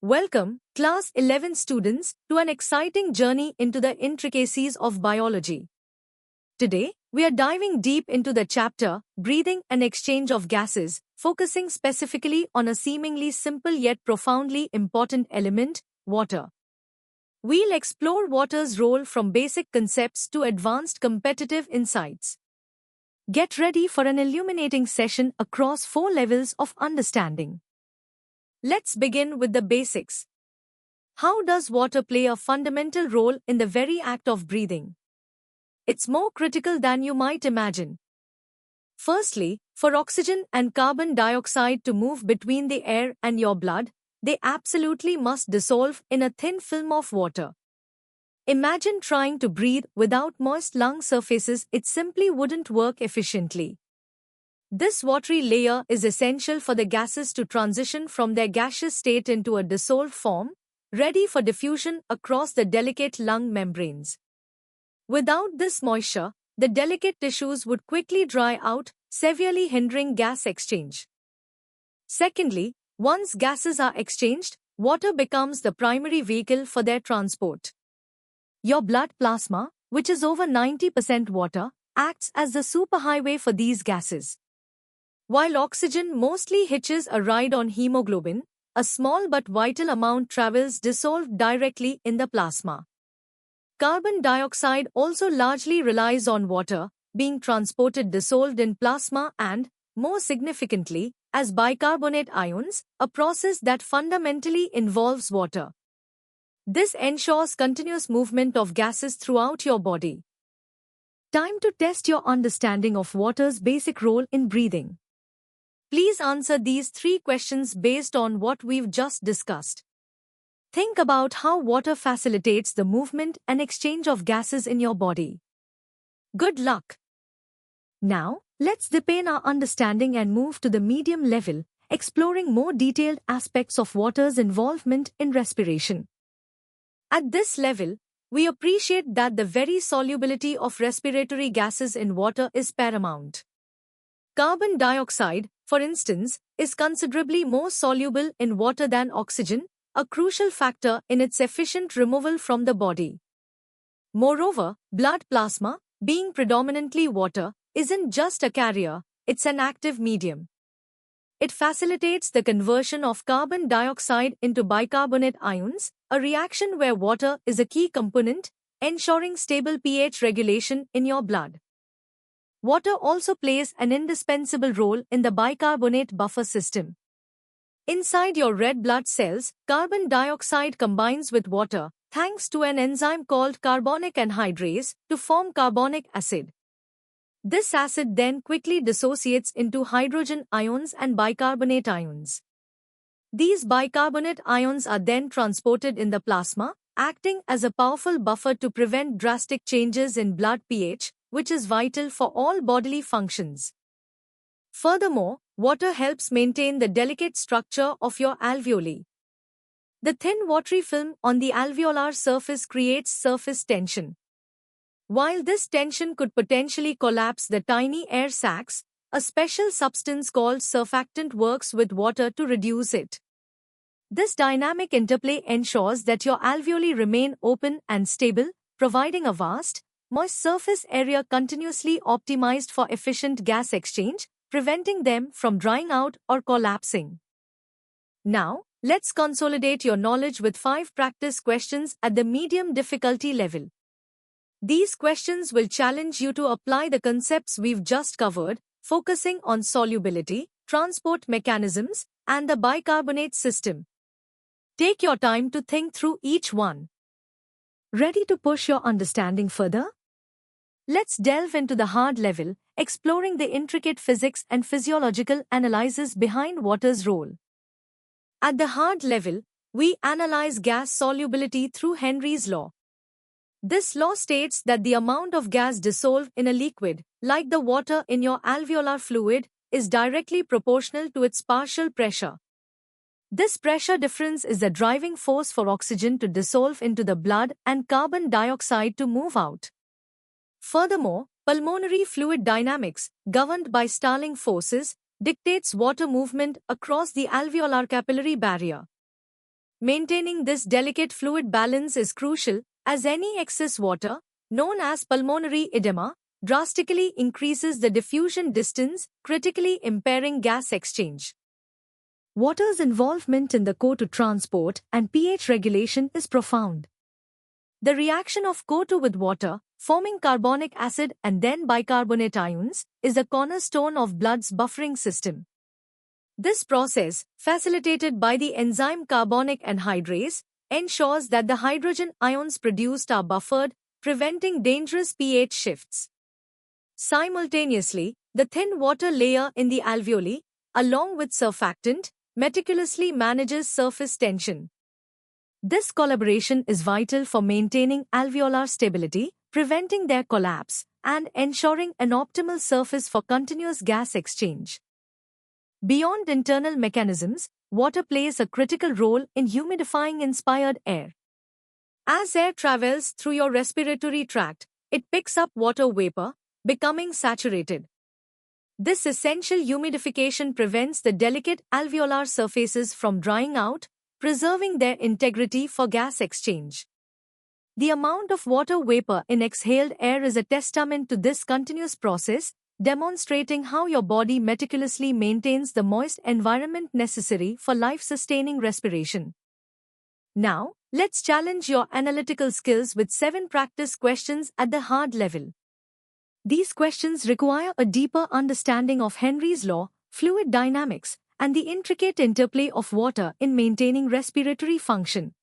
Welcome, Class 11 students, to an exciting journey into the intricacies of biology. Today, we are diving deep into the chapter, Breathing and Exchange of Gases, focusing specifically on a seemingly simple yet profoundly important element, water. We'll explore water's role from basic concepts to advanced competitive insights. Get ready for an illuminating session across 4 levels of understanding. Let's begin with the basics. How does water play a fundamental role in the very act of breathing? It's more critical than you might imagine. Firstly, for oxygen and carbon dioxide to move between the air and your blood, they absolutely must dissolve in a thin film of water. Imagine trying to breathe without moist lung surfaces, it simply wouldn't work efficiently. This watery layer is essential for the gases to transition from their gaseous state into a dissolved form, ready for diffusion across the delicate lung membranes. Without this moisture, the delicate tissues would quickly dry out, severely hindering gas exchange. Secondly, once gases are exchanged, water becomes the primary vehicle for their transport. Your blood plasma, which is over 90% water, acts as the superhighway for these gases. While oxygen mostly hitches a ride on hemoglobin, a small but vital amount travels dissolved directly in the plasma. Carbon dioxide also largely relies on water, being transported dissolved in plasma and, more significantly, as bicarbonate ions, a process that fundamentally involves water. This ensures continuous movement of gases throughout your body. Time to test your understanding of water's basic role in breathing. Please answer these 3 questions based on what we've just discussed. Think about how water facilitates the movement and exchange of gases in your body. Good luck! Now, let's deepen our understanding and move to the medium level, exploring more detailed aspects of water's involvement in respiration. At this level, we appreciate that the very solubility of respiratory gases in water is paramount. Carbon dioxide, for instance, is considerably more soluble in water than oxygen, a crucial factor in its efficient removal from the body. Moreover, blood plasma, being predominantly water, isn't just a carrier, it's an active medium. It facilitates the conversion of carbon dioxide into bicarbonate ions, a reaction where water is a key component, ensuring stable pH regulation in your blood. Water also plays an indispensable role in the bicarbonate buffer system. Inside your red blood cells, carbon dioxide combines with water, thanks to an enzyme called carbonic anhydrase, to form carbonic acid. This acid then quickly dissociates into hydrogen ions and bicarbonate ions. These bicarbonate ions are then transported in the plasma, acting as a powerful buffer to prevent drastic changes in blood pH, which is vital for all bodily functions. Furthermore, water helps maintain the delicate structure of your alveoli. The thin watery film on the alveolar surface creates surface tension. While this tension could potentially collapse the tiny air sacs, a special substance called surfactant works with water to reduce it. This dynamic interplay ensures that your alveoli remain open and stable, providing a vast, moist surface area continuously optimized for efficient gas exchange, preventing them from drying out or collapsing. Now, let's consolidate your knowledge with 5 practice questions at the medium difficulty level. These questions will challenge you to apply the concepts we've just covered, focusing on solubility, transport mechanisms, and the bicarbonate system. Take your time to think through each one. Ready to push your understanding further? Let's delve into the hard level, exploring the intricate physics and physiological analysis behind water's role. At the hard level, we analyze gas solubility through Henry's law. This law states that the amount of gas dissolved in a liquid, like the water in your alveolar fluid, is directly proportional to its partial pressure. This pressure difference is the driving force for oxygen to dissolve into the blood and carbon dioxide to move out. Furthermore, pulmonary fluid dynamics, governed by Starling forces, dictates water movement across the alveolar capillary barrier. Maintaining this delicate fluid balance is crucial, as any excess water, known as pulmonary edema, drastically increases the diffusion distance, critically impairing gas exchange. Water's involvement in the CO2 transport and pH regulation is profound. The reaction of CO2 with water, forming carbonic acid and then bicarbonate ions, is a cornerstone of blood's buffering system. This process, facilitated by the enzyme carbonic anhydrase, ensures that the hydrogen ions produced are buffered, preventing dangerous pH shifts. Simultaneously, the thin water layer in the alveoli, along with surfactant, meticulously manages surface tension. This collaboration is vital for maintaining alveolar stability, preventing their collapse, and ensuring an optimal surface for continuous gas exchange. Beyond internal mechanisms, water plays a critical role in humidifying inspired air. As air travels through your respiratory tract, it picks up water vapor, becoming saturated. This essential humidification prevents the delicate alveolar surfaces from drying out, preserving their integrity for gas exchange. The amount of water vapor in exhaled air is a testament to this continuous process, demonstrating how your body meticulously maintains the moist environment necessary for life-sustaining respiration. Now, let's challenge your analytical skills with 7 practice questions at the hard level. These questions require a deeper understanding of Henry's law, fluid dynamics, and the intricate interplay of water in maintaining respiratory function.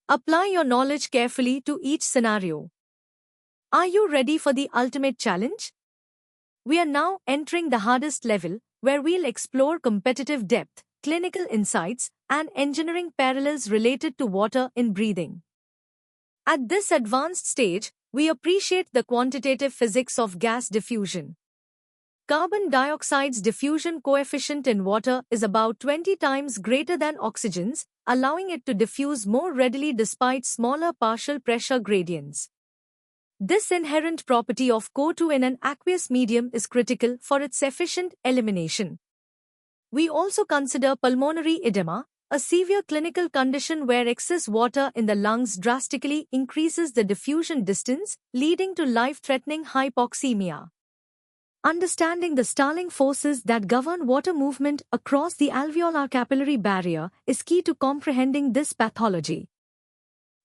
Apply your knowledge carefully to each scenario. Are you ready for the ultimate challenge? We are now entering the hardest level, where we'll explore competitive depth, clinical insights, and engineering parallels related to water in breathing. At this advanced stage, we appreciate the quantitative physics of gas diffusion. Carbon dioxide's diffusion coefficient in water is about 20 times greater than oxygen's, allowing it to diffuse more readily despite smaller partial pressure gradients. This inherent property of CO2 in an aqueous medium is critical for its efficient elimination. We also consider pulmonary edema, a severe clinical condition where excess water in the lungs drastically increases the diffusion distance, leading to life-threatening hypoxemia. Understanding the stalling forces that govern water movement across the alveolar capillary barrier is key to comprehending this pathology.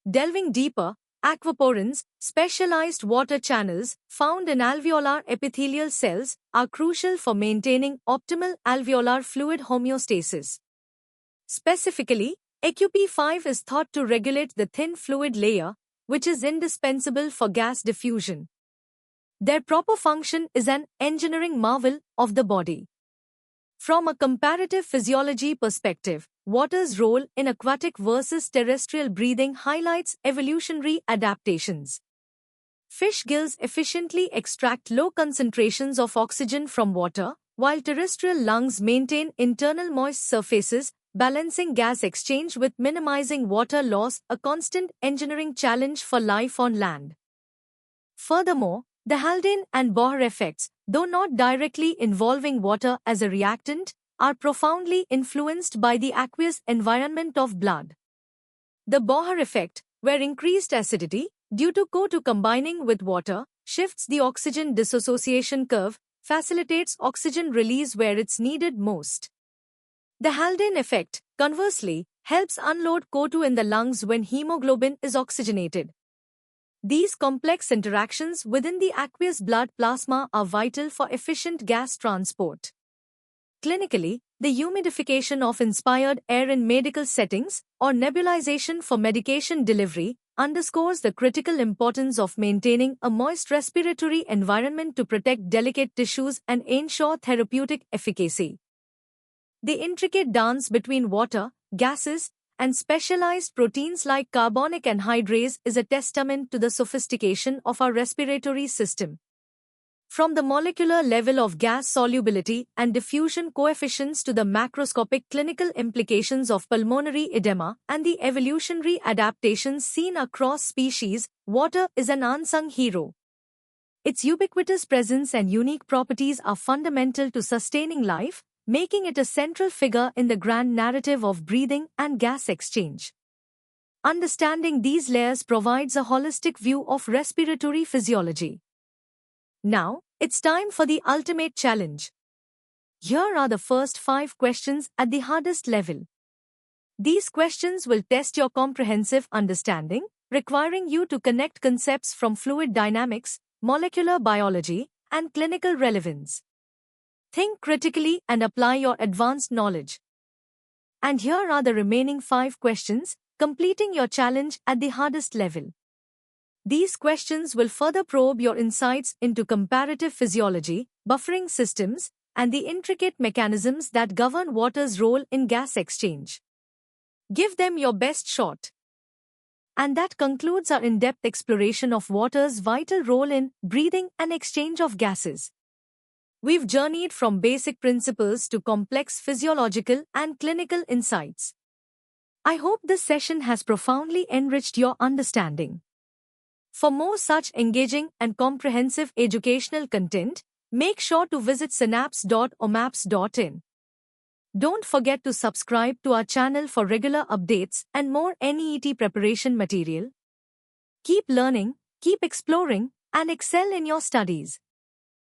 Delving deeper, aquaporins, specialized water channels found in alveolar epithelial cells, are crucial for maintaining optimal alveolar fluid homeostasis. Specifically, AQP5 is thought to regulate the thin fluid layer, which is indispensable for gas diffusion. Their proper function is an engineering marvel of the body. From a comparative physiology perspective, water's role in aquatic versus terrestrial breathing highlights evolutionary adaptations. Fish gills efficiently extract low concentrations of oxygen from water, while terrestrial lungs maintain internal moist surfaces, balancing gas exchange with minimizing water loss, a constant engineering challenge for life on land. Furthermore, the Haldane and Bohr effects, though not directly involving water as a reactant, are profoundly influenced by the aqueous environment of blood. The Bohr effect, where increased acidity, due to CO2 combining with water, shifts the oxygen dissociation curve, facilitates oxygen release where it's needed most. The Haldane effect, conversely, helps unload CO2 in the lungs when hemoglobin is oxygenated. These complex interactions within the aqueous blood plasma are vital for efficient gas transport. Clinically, the humidification of inspired air in medical settings, or nebulization for medication delivery, underscores the critical importance of maintaining a moist respiratory environment to protect delicate tissues and ensure therapeutic efficacy. The intricate dance between water, gases, and specialized proteins like carbonic anhydrase is a testament to the sophistication of our respiratory system. From the molecular level of gas solubility and diffusion coefficients to the macroscopic clinical implications of pulmonary edema and the evolutionary adaptations seen across species, water is an unsung hero. Its ubiquitous presence and unique properties are fundamental to sustaining life, making it a central figure in the grand narrative of breathing and gas exchange. Understanding these layers provides a holistic view of respiratory physiology. Now, it's time for the ultimate challenge. Here are the first 5 questions at the hardest level. These questions will test your comprehensive understanding, requiring you to connect concepts from fluid dynamics, molecular biology, and clinical relevance. Think critically and apply your advanced knowledge. And here are the remaining 5 questions, completing your challenge at the hardest level. These questions will further probe your insights into comparative physiology, buffering systems, and the intricate mechanisms that govern water's role in gas exchange. Give them your best shot. And that concludes our in-depth exploration of water's vital role in breathing and exchange of gases. We've journeyed from basic principles to complex physiological and clinical insights. I hope this session has profoundly enriched your understanding. For more such engaging and comprehensive educational content, make sure to visit synapse.omaps.in. Don't forget to subscribe to our channel for regular updates and more NEET preparation material. Keep learning, keep exploring, and excel in your studies.